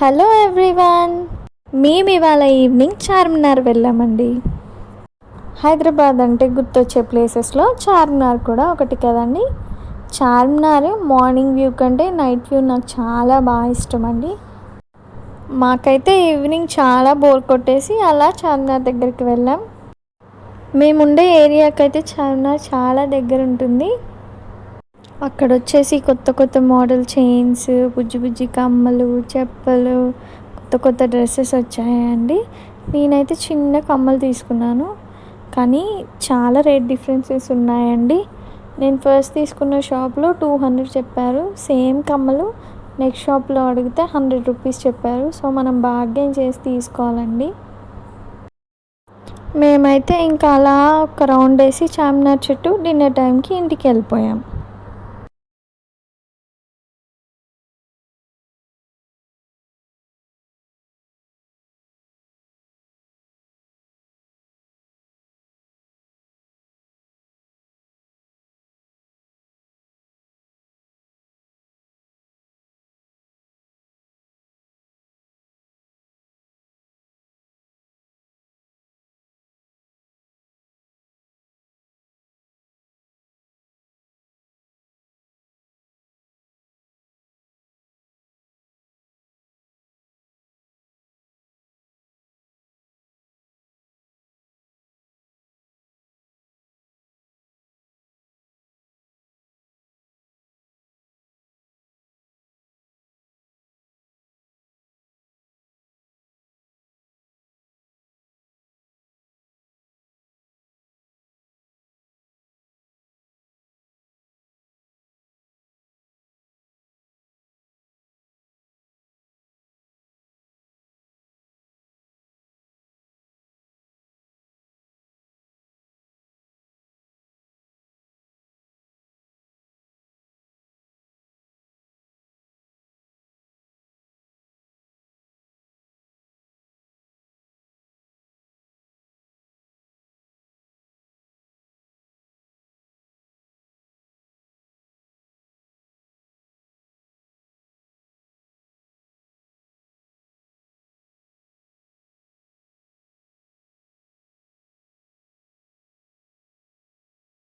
Hello everyone, మేము ఇవాళ evening Charminar వెళ్ళామండి. హైదరాబాద్ అంటే గుర్తొచ్చే ప్లేసెస్లో చార్మినార్ కూడా ఒకటి కదండి. చార్మినార్ మార్నింగ్ వ్యూ కంటే నైట్ వ్యూ నాకు చాలా బాగా ఇష్టం అండి. మాకైతే ఈవినింగ్ చాలా బోర్ కొట్టేసి అలా చార్మినార్ దగ్గరికి వెళ్ళాం. మేముండే ఏరియాకైతే చార్మినార్ చాలా దగ్గర ఉంటుంది. అక్కడ వచ్చేసి కొత్త కొత్త మోడల్ చైన్స్, బుజ్జి బుజ్జి కమ్మలు, చెప్పలు, కొత్త కొత్త డ్రెస్సెస్ వచ్చాయండి. నేనైతే చిన్న కమ్మలు తీసుకున్నాను, కానీ చాలా రేట్ డిఫరెన్సెస్ ఉన్నాయండి. నేను ఫస్ట్ తీసుకున్న షాప్లో 200 చెప్పారు. సేమ్ కమ్మలు నెక్స్ట్ షాప్లో అడిగితే 100 రూపీస్ చెప్పారు. సో మనం బార్గెన్ చేసి తీసుకోవాలండి. మేమైతే ఇంకా అలా ఒక రౌండ్ వేసి చార్మినార్ చుట్టూ డిన్నర్ టైంకి ఇంటికి వెళ్ళిపోయాం.